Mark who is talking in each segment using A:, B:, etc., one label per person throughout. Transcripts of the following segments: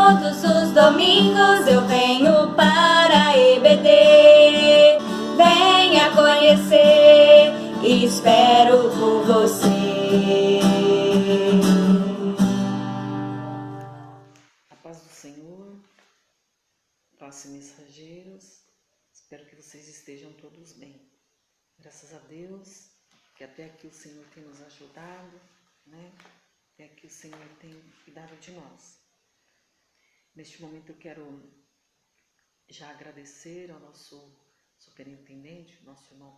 A: Todos os domingos eu venho para a EBD. Venha conhecer, espero por você.
B: A paz do Senhor, passe mensageiros, espero que vocês estejam todos bem. Graças a Deus, que até aqui o Senhor tem nos ajudado, né? Até aqui o Senhor tem cuidado de nós. Neste momento eu quero já agradecer ao nosso superintendente, nosso irmão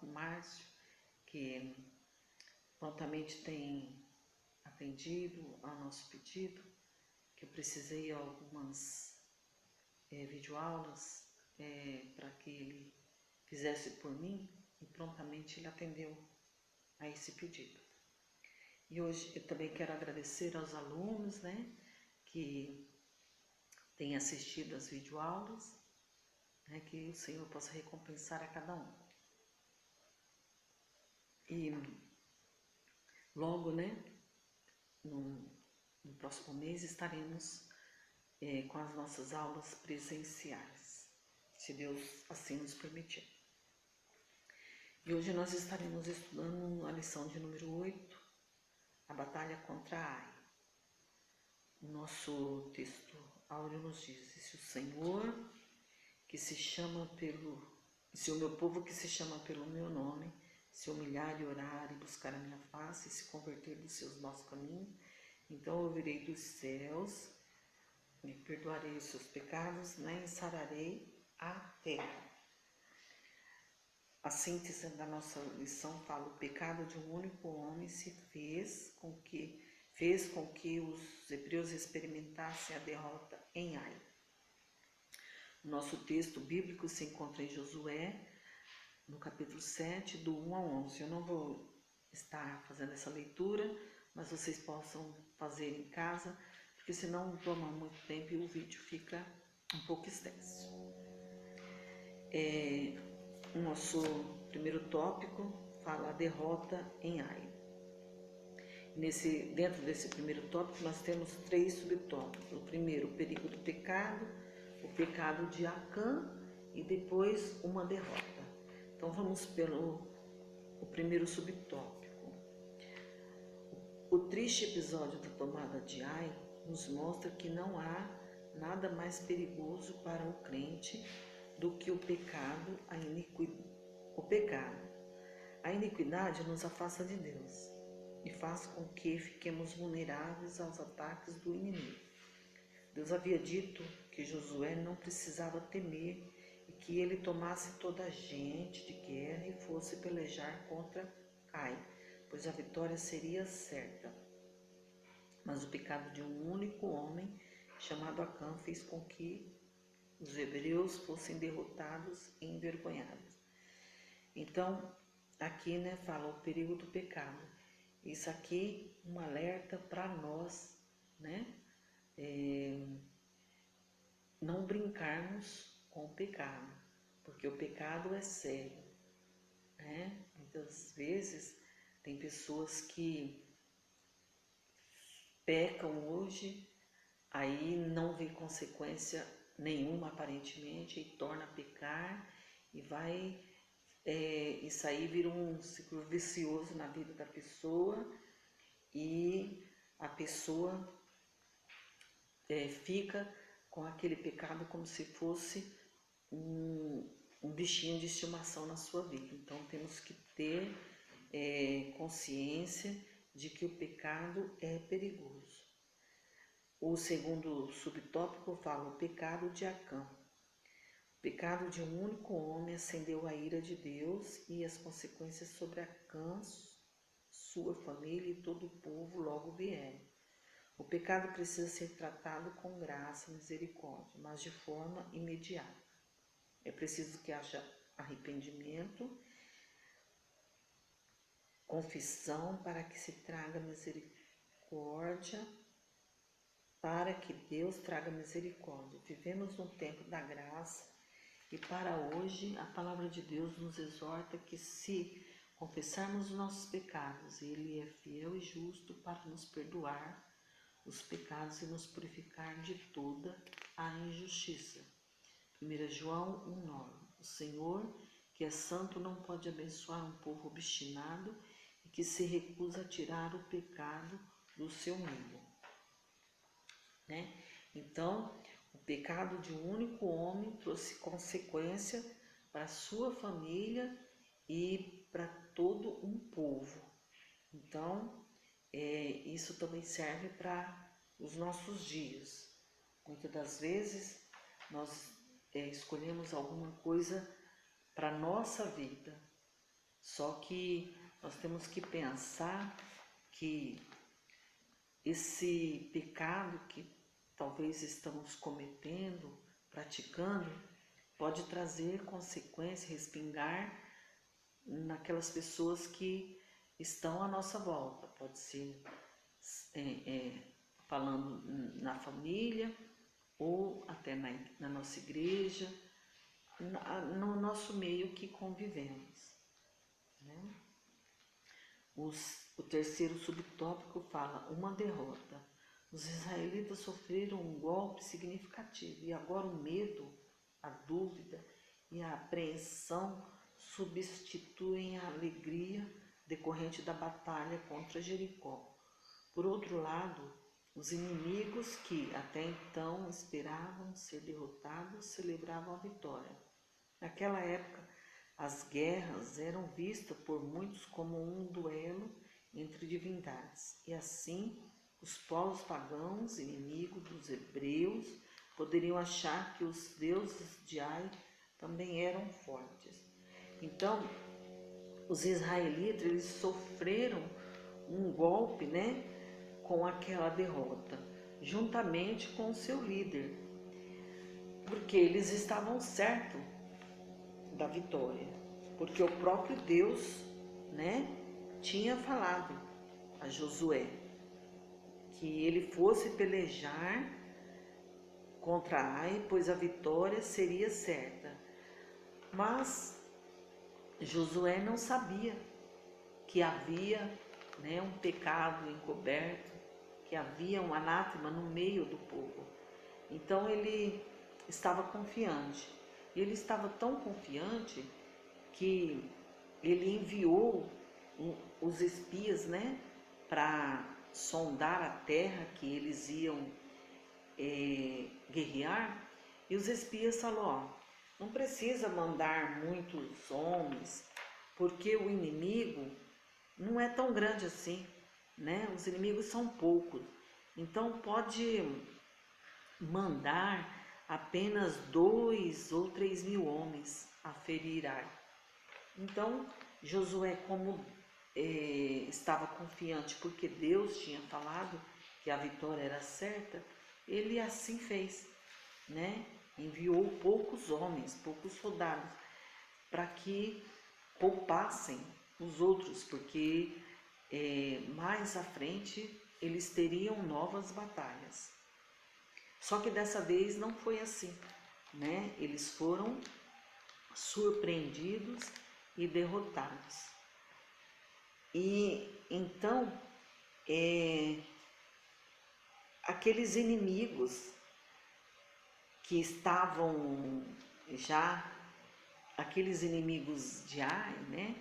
B: Márcio, que prontamente tem atendido ao nosso pedido, que eu precisei de algumas videoaulas para que ele fizesse por mim, e prontamente ele atendeu a esse pedido. E hoje eu também quero agradecer aos alunos, né, que têm assistido às videoaulas, né, que o Senhor possa recompensar a cada um. E logo, né, no próximo mês estaremos com as nossas aulas presenciais, se Deus assim nos permitir. E hoje nós estaremos estudando a lição de número 8, a batalha contra Ai. O nosso texto áureo nos diz: se o Senhor, que se chama se o meu povo que se chama pelo meu nome, se humilhar e orar e buscar a minha face e se converter dos seus maus caminhos, então eu ouvirei dos céus, e perdoarei os seus pecados, né, e sararei a terra. A síntese da nossa lição fala: o pecado de um único homem fez com que os hebreus experimentassem a derrota em Ai. O nosso texto bíblico se encontra em Josué, no capítulo 7, do 1 ao 11. Eu não vou estar fazendo essa leitura, mas vocês possam fazer em casa, porque senão toma muito tempo e o vídeo fica um pouco extenso. O nosso primeiro tópico fala a derrota em Ai. Dentro desse primeiro tópico nós temos 3 subtópicos. O primeiro, o perigo do pecado, o pecado de Acã e depois uma derrota. Então vamos pelo primeiro subtópico. O triste episódio da tomada de Ai nos mostra que não há nada mais perigoso para o crente do que o pecado, a iniquidade nos afasta de Deus e faz com que fiquemos vulneráveis aos ataques do inimigo. Deus havia dito que Josué não precisava temer e que ele tomasse toda a gente de guerra e fosse pelejar contra Ai, pois a vitória seria certa. Mas o pecado de um único homem, chamado Acã, fez com que os hebreus fossem derrotados e envergonhados. Então, aqui, né, fala o perigo do pecado. Isso aqui um alerta para nós, né, não brincarmos com o pecado, porque o pecado é sério, né? Muitas vezes tem pessoas que pecam hoje, aí não vê consequência nenhuma aparentemente e torna a pecar e vai isso aí vira um ciclo vicioso na vida da pessoa e a pessoa fica com aquele pecado como se fosse um bichinho de estimação na sua vida. Então temos que ter consciência de que o pecado é perigoso. O segundo subtópico fala o pecado de Acã. O pecado de um único homem acendeu a ira de Deus e as consequências sobre Acã, sua família e todo o povo logo vieram. O pecado precisa ser tratado com graça e misericórdia, mas de forma imediata. É preciso que haja arrependimento, confissão para que se traga misericórdia, para que Deus traga misericórdia. Vivemos no tempo da graça e para hoje a palavra de Deus nos exorta que se confessarmos os nossos pecados, Ele é fiel e justo para nos perdoar os pecados e nos purificar de toda a injustiça. 1 João 1,9. O Senhor, que é santo, não pode abençoar um povo obstinado e que se recusa a tirar o pecado do seu meio. Né? Então, o pecado de um único homem trouxe consequência para a sua família e para todo um povo. Então, isso também serve para os nossos dias. Muitas das vezes nós escolhemos alguma coisa para a nossa vida, só que nós temos que pensar que esse pecado que talvez estamos cometendo, praticando, pode trazer consequência, respingar naquelas pessoas que estão à nossa volta. Pode ser falando na família ou até na nossa igreja, no nosso meio que convivemos. Né? O terceiro subtópico fala uma derrota. Os israelitas sofreram um golpe significativo e agora o medo, a dúvida e a apreensão substituem a alegria decorrente da batalha contra Jericó. Por outro lado, os inimigos que até então esperavam ser derrotados celebravam a vitória. Naquela época, as guerras eram vistas por muitos como um duelo entre divindades, e assim os povos pagãos, inimigos dos hebreus, poderiam achar que os deuses de Ai também eram fortes. Então, os israelitas eles sofreram um golpe, né, com aquela derrota, juntamente com o seu líder, porque eles estavam certos da vitória, porque o próprio Deus, né, tinha falado a Josué que ele fosse pelejar contra Ai, pois a vitória seria certa. Mas Josué não sabia que havia, né, um pecado encoberto, que havia um anátema no meio do povo. Então ele estava confiante. E ele estava tão confiante que ele enviou os espias, né, para sondar a terra que eles iam guerrear. E os espias falaram: não precisa mandar muitos homens, porque o inimigo não é tão grande assim, né? Os inimigos são poucos. Então pode mandar apenas 2 ou 3 mil homens a ferir Ai. Então Josué, como estava confiante porque Deus tinha falado que a vitória era certa, ele assim fez, né? Enviou poucos homens, poucos soldados, para que poupassem os outros, porque mais à frente eles teriam novas batalhas. Só que dessa vez não foi assim, né? Eles foram surpreendidos e derrotados. E então, aqueles inimigos que estavam já, aqueles inimigos de Ai, né?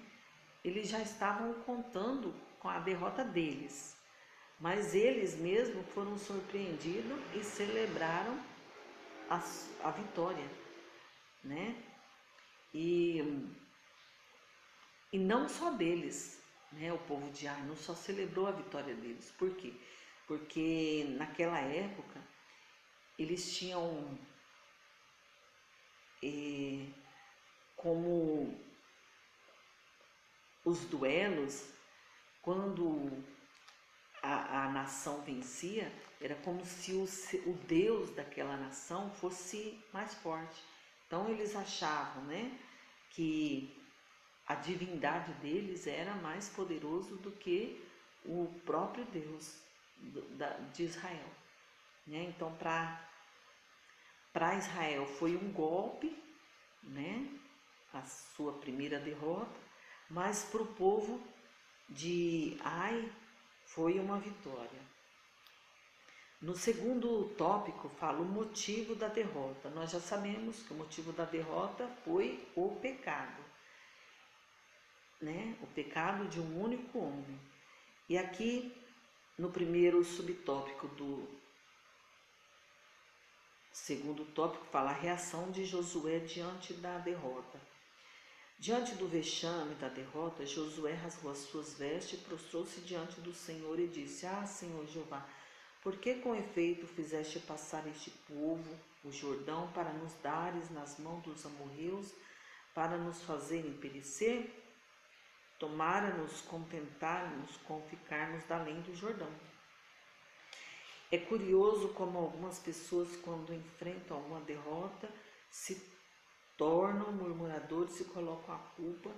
B: Eles já estavam contando com a derrota deles, mas eles mesmos foram surpreendidos e celebraram a vitória, né? E não só deles, né? O povo de Ai não só celebrou a vitória deles. Por quê? Porque naquela época eles tinham como os duelos, quando a nação vencia, era como se o Deus daquela nação fosse mais forte. Então eles achavam, né, que a divindade deles era mais poderoso do que o próprio Deus de Israel. Né? Então para Israel foi um golpe, né, a sua primeira derrota, mas para o povo de Ai foi uma vitória. No segundo tópico fala o motivo da derrota. Nós já sabemos que o motivo da derrota foi o pecado, né? O pecado de um único homem. E aqui no primeiro subtópico do segundo tópico fala a reação de Josué diante da derrota. Diante do vexame da derrota, Josué rasgou as suas vestes e prostrou-se diante do Senhor e disse: Ah, Senhor Jeová, por que com efeito fizeste passar este povo, o Jordão, para nos dares nas mãos dos amorreus, para nos fazerem perecer? Tomara-nos contentar-nos com ficarmos da além do Jordão. É curioso como algumas pessoas, quando enfrentam alguma derrota, se tornam murmuradores e colocam a culpa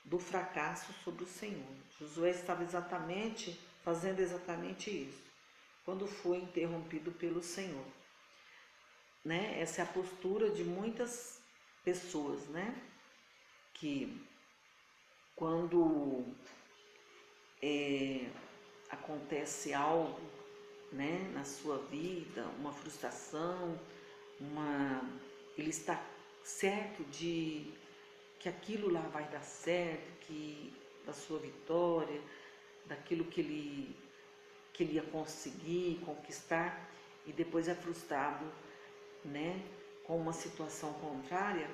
B: do fracasso sobre o Senhor. Josué estava fazendo exatamente isso, quando foi interrompido pelo Senhor, né? Essa é a postura de muitas pessoas, né? Que quando acontece algo, né, na sua vida, uma frustração, ele está certo de que aquilo lá vai dar certo, que da sua vitória, daquilo que ele ia conseguir conquistar, e depois é frustrado, né, com uma situação contrária.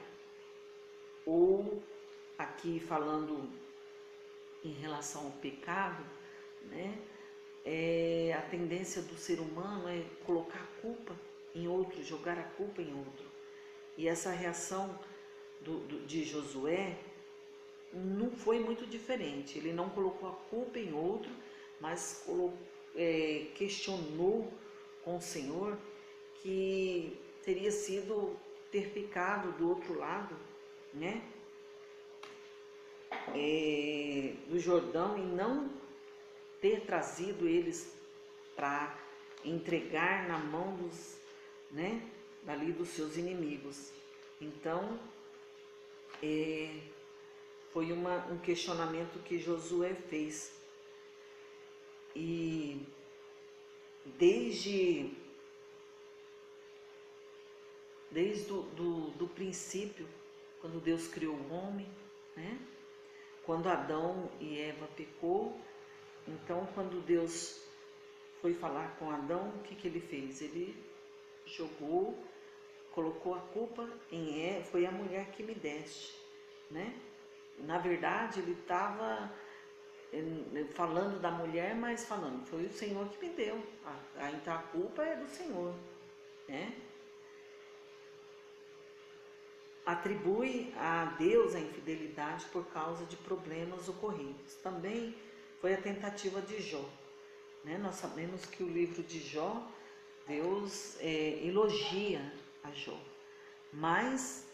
B: Ou aqui falando em relação ao pecado, né, a tendência do ser humano é colocar a culpa em outro, jogar a culpa em outro. E essa reação de Josué não foi muito diferente. Ele não colocou a culpa em outro, mas questionou com o Senhor que teria sido ter ficado do outro lado, né, do Jordão, e não ter trazido eles para entregar na mão dos seus inimigos. Então, foi um questionamento que Josué fez. E desde do princípio, quando Deus criou o homem, né? Quando Adão e Eva pecou, então quando Deus foi falar com Adão, o que ele fez? Ele colocou a culpa em Eva, foi a mulher que me deste, né? Na verdade, ele estava falando da mulher, mas falando, foi o Senhor que me deu, então a culpa é do Senhor, né? Atribui a Deus a infidelidade por causa de problemas ocorridos. Também foi a tentativa de Jó, né? Nós sabemos que o livro de Jó, Deus elogia a Jó, mas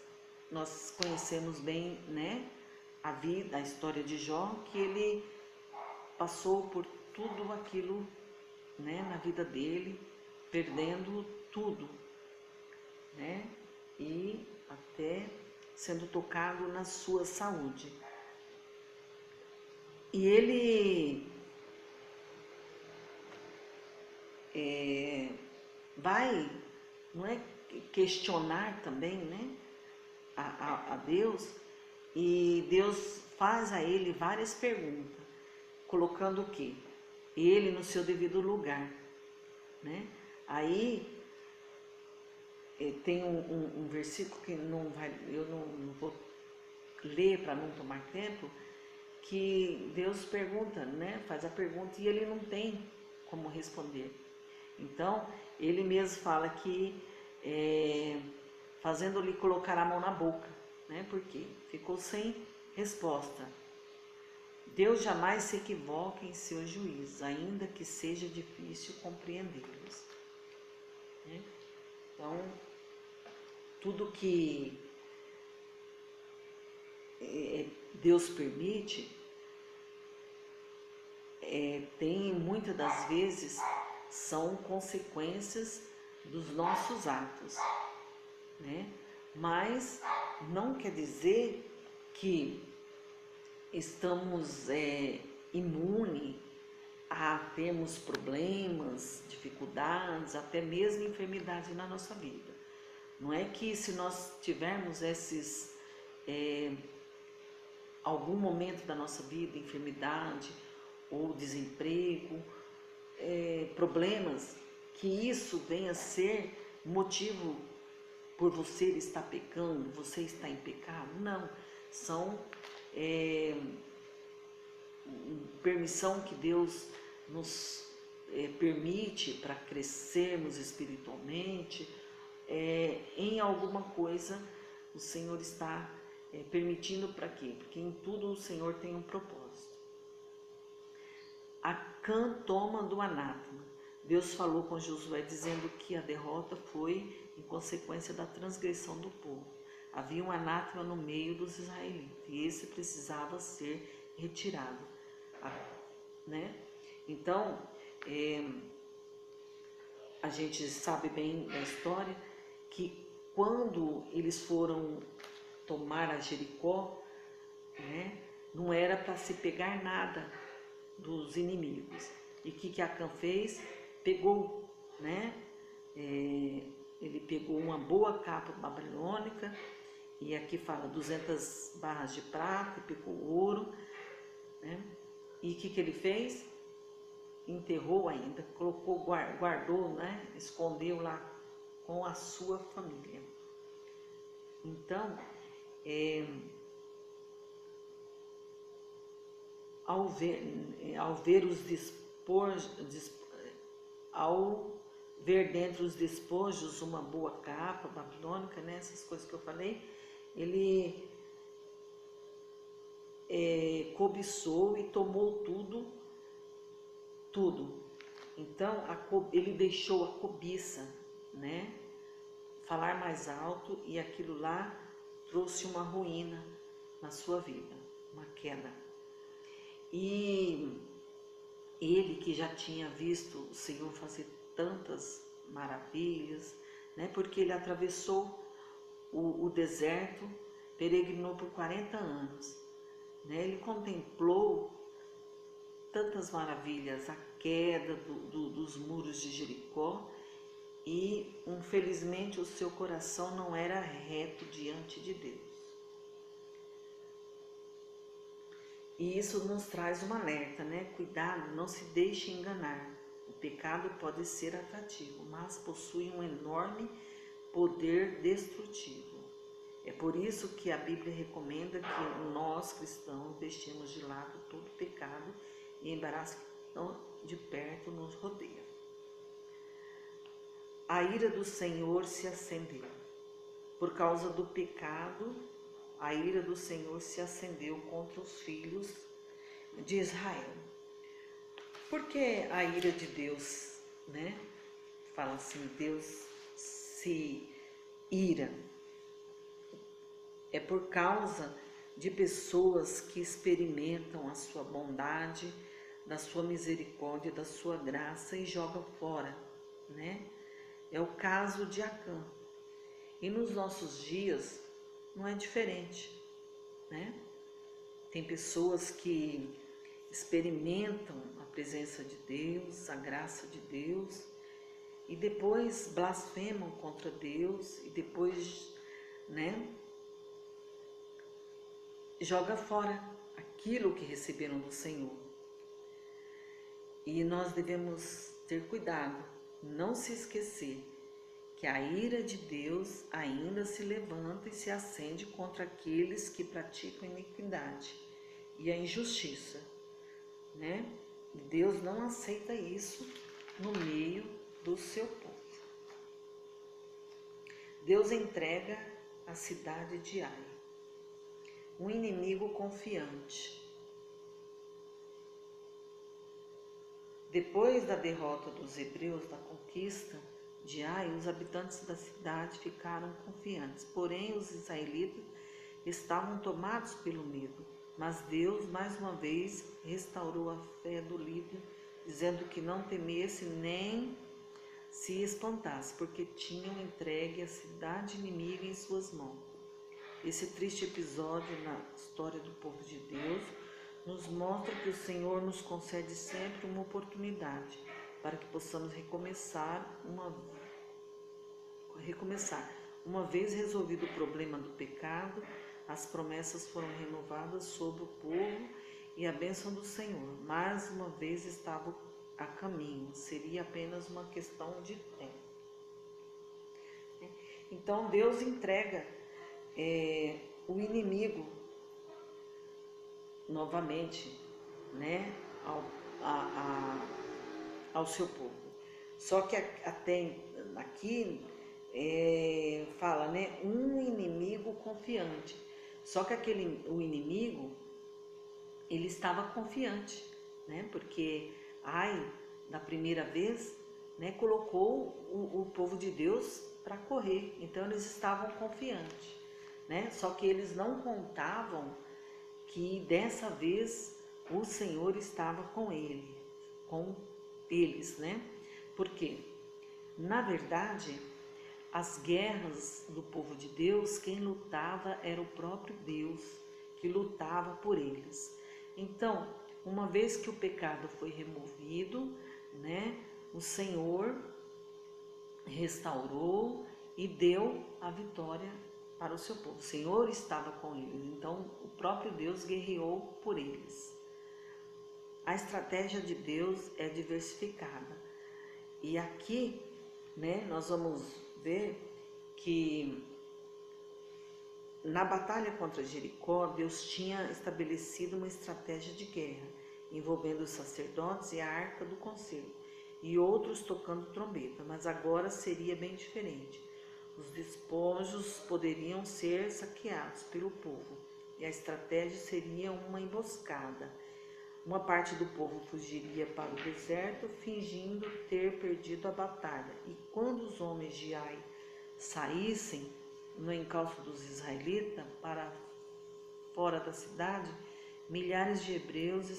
B: nós conhecemos bem, né, a história de Jó, que ele passou por tudo aquilo, né, na vida dele, perdendo tudo, né, e até sendo tocado na sua saúde. E ele vai, não é, questionar também, né, a Deus, e Deus faz a ele várias perguntas, colocando o quê? Ele no seu devido lugar, né? Aí tem um versículo que eu não vou ler para não tomar tempo, que Deus pergunta, né? Faz a pergunta e ele não tem como responder. Então, ele mesmo fala que fazendo-lhe colocar a mão na boca, né? Porque ficou sem resposta. Deus jamais se equivoca em seus juízos, ainda que seja difícil compreendê-los, né? Então, tudo que Deus permite, tem muitas das vezes são consequências dos nossos atos, né? Mas não quer dizer que estamos imunes a termos problemas, dificuldades, até mesmo enfermidade na nossa vida. Não é que se nós tivermos algum momento da nossa vida, enfermidade ou desemprego, problemas, que isso venha a ser motivo por você estar pecando, você está em pecado. Não, são permissão que Deus nos permite para crescermos espiritualmente. Em alguma coisa o Senhor está permitindo para quê? Porque em tudo o Senhor tem um propósito. Acã toma do anátema. Deus falou com Josué dizendo que a derrota foi em consequência da transgressão do povo. Havia um anátema no meio dos israelitas e esse precisava ser retirado, né? Então, a gente sabe bem da história que quando eles foram tomar a Jericó, né, não era para se pegar nada dos inimigos. E o que Acã fez? Pegou, né? Ele pegou uma boa capa babilônica, e aqui fala 200 barras de prata, e pegou ouro, né? E o que ele fez? Enterrou ainda, colocou, guardou, né? Escondeu lá com a sua família. Então, ao ver dentro os despojos uma boa capa babilônica, né, essas coisas que eu falei, ele cobiçou e tomou tudo. Então, ele deixou a cobiça, né, falar mais alto, e aquilo lá trouxe uma ruína na sua vida, uma queda. E ele, que já tinha visto o Senhor fazer tantas maravilhas, né, porque ele atravessou o deserto, peregrinou por 40 anos, né, ele contemplou tantas maravilhas, a queda dos muros de Jericó, e infelizmente o seu coração não era reto diante de Deus. E isso nos traz um alerta, né? Cuidado, não se deixe enganar. O pecado pode ser atrativo, mas possui um enorme poder destrutivo. É por isso que a Bíblia recomenda que nós, cristãos, deixemos de lado todo pecado e embaraço que tão de perto nos rodeia. A ira do Senhor se acendeu. Por causa do pecado, a ira do Senhor se acendeu contra os filhos de Israel. Por que a ira de Deus, né? Fala assim, Deus se ira. É por causa de pessoas que experimentam a sua bondade, da sua misericórdia, da sua graça e jogam fora, né? É o caso de Acã. E nos nossos dias não é diferente, né? Tem pessoas que experimentam a presença de Deus, a graça de Deus, e depois blasfemam contra Deus, e depois, né, joga fora aquilo que receberam do Senhor. E nós devemos ter cuidado, não se esquecer que a ira de Deus ainda se levanta e se acende contra aqueles que praticam a iniquidade e a injustiça, né? Deus não aceita isso no meio do seu povo. Deus entrega a cidade de Ai, um inimigo confiante. Depois da derrota dos hebreus, da conquista de Ai, os habitantes da cidade ficaram confiantes, porém os israelitas estavam tomados pelo medo. Mas Deus, mais uma vez, restaurou a fé do líder, dizendo que não temesse nem se espantasse, porque tinham entregue a cidade inimiga em suas mãos. Esse triste episódio na história do povo de Deus nos mostra que o Senhor nos concede sempre uma oportunidade para que possamos recomeçar. Uma vez resolvido o problema do pecado, as promessas foram renovadas sobre o povo e a bênção do Senhor, mais uma vez, estava a caminho, seria apenas uma questão de tempo. Então Deus entrega o inimigo novamente, né, ao seu povo. Só que até aqui fala, né, um inimigo confiante. Só que o inimigo, ele estava confiante, né, porque da primeira vez, né, colocou o povo de Deus para correr. Então eles estavam confiantes, né? Só que eles não contavam que dessa vez o Senhor estava com eles, né? Porque, na verdade, as guerras do povo de Deus, quem lutava era o próprio Deus, que lutava por eles. Então, uma vez que o pecado foi removido, né, o Senhor restaurou e deu a vitória para o seu povo. O Senhor estava com eles, então o próprio Deus guerreou por eles. A estratégia de Deus é diversificada. E aqui, né, nós vamos ver que na batalha contra Jericó, Deus tinha estabelecido uma estratégia de guerra, envolvendo os sacerdotes e a arca do conselho, e outros tocando trombeta, mas agora seria bem diferente. Os despojos poderiam ser saqueados pelo povo, e a estratégia seria uma emboscada. Uma parte do povo fugiria para o deserto, fingindo ter perdido a batalha, e quando os homens de Ai saíssem no encalço dos israelitas para fora da cidade, milhares de hebreus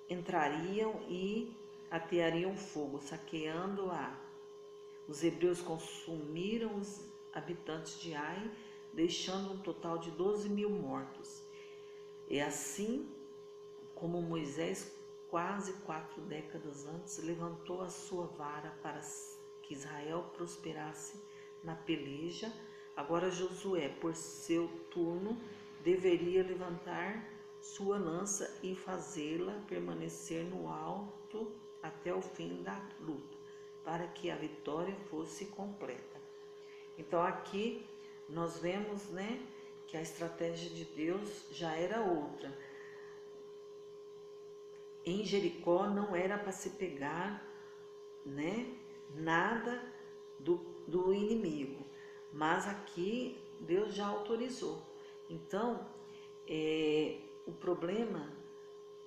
B: entrariam e ateariam fogo, saqueando-a. Os hebreus consumiram os habitantes de Ai, deixando um total de 12.000 mortos. E assim como Moisés, quase 4 décadas antes, levantou a sua vara para que Israel prosperasse na peleja, agora Josué, por seu turno, deveria levantar sua lança e fazê-la permanecer no alto até o fim da luta, para que a vitória fosse completa. Então aqui nós vemos, né, que a estratégia de Deus já era outra. Em Jericó não era para se pegar, né, nada do inimigo, mas aqui Deus já autorizou. Então, o problema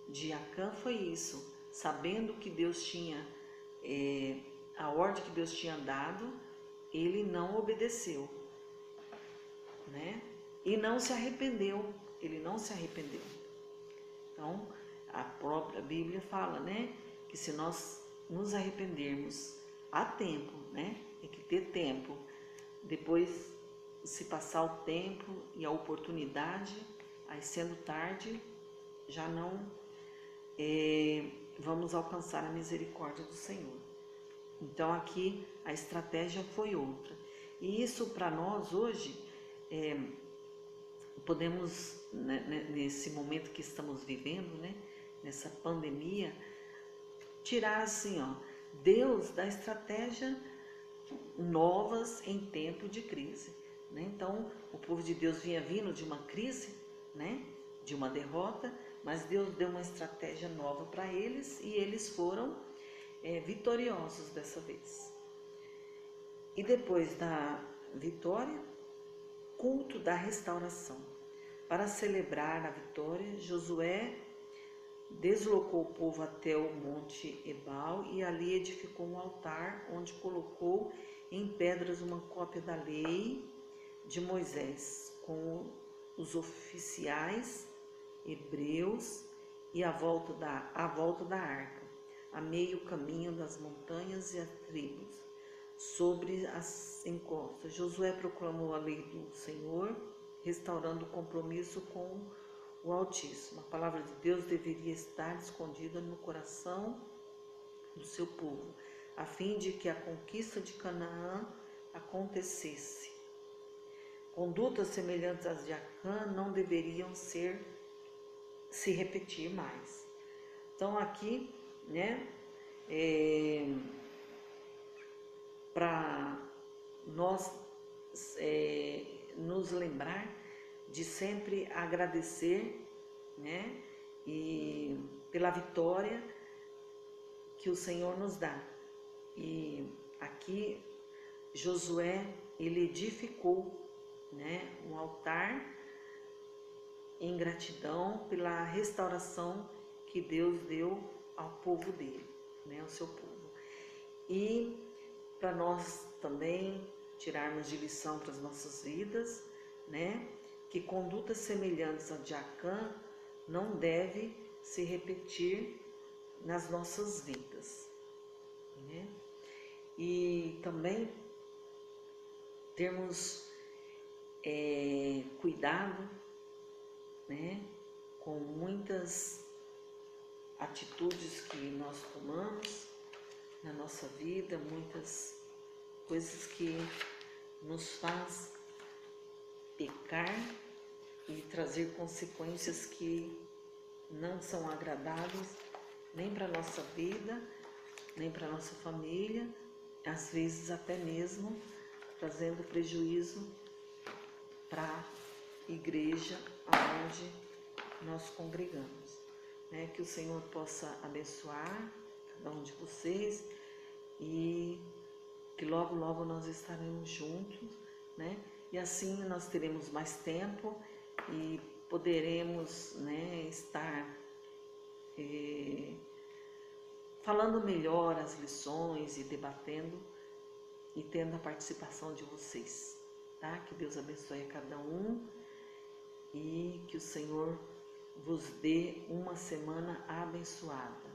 B: de Acã foi isso, sabendo que Deus tinha, a ordem que Deus tinha dado, ele não obedeceu, né? E não se arrependeu, ele não se arrependeu. Então, a própria Bíblia fala, né, que se nós nos arrependermos há tempo, né, tem que ter tempo. Depois, se passar o tempo e a oportunidade, aí sendo tarde, já não vamos alcançar a misericórdia do Senhor. Então aqui a estratégia foi outra. E isso para nós hoje, podemos, né, nesse momento que estamos vivendo, né, nessa pandemia, tirar assim, Deus dá estratégia novas em tempo de crise, né? Então o povo de Deus vinha vindo de uma crise, né, de uma derrota, mas Deus deu uma estratégia nova para eles e eles foram vitoriosos dessa vez. E depois da vitória, culto da restauração. Para celebrar a vitória, Josué deslocou o povo até o monte Ebal e ali edificou um altar onde colocou em pedras uma cópia da lei de Moisés, com os oficiais hebreus e a volta da arca, a meio caminho das montanhas e as tribos, sobre as encostas. Josué proclamou a lei do Senhor, restaurando o compromisso com o Altíssimo. A palavra de Deus deveria estar escondida no coração do seu povo, a fim de que a conquista de Canaã acontecesse. Condutas semelhantes às de Acã não deveriam se repetir mais. Então aqui, né, para nós nos lembrar de sempre agradecer, né, e pela vitória que o Senhor nos dá. E aqui Josué, ele edificou, né, um altar em gratidão pela restauração que Deus deu ao povo dele, né, ao seu povo. E para nós também tirarmos de lição para as nossas vidas, né, que condutas semelhantes a de Acã não deve se repetir nas nossas vidas, né? E também termos cuidado, né, com muitas atitudes que nós tomamos na nossa vida, muitas coisas que nos faz pecar e trazer consequências que não são agradáveis nem para a nossa vida, nem para a nossa família, às vezes até mesmo trazendo prejuízo para a igreja onde nós congregamos, né? Que o Senhor possa abençoar cada um de vocês e que logo, logo nós estaremos juntos, né? E assim nós teremos mais tempo e poderemos, né, estar falando melhor as lições e debatendo e tendo a participação de vocês, tá? Que Deus abençoe a cada um e que o Senhor vos dê uma semana abençoada.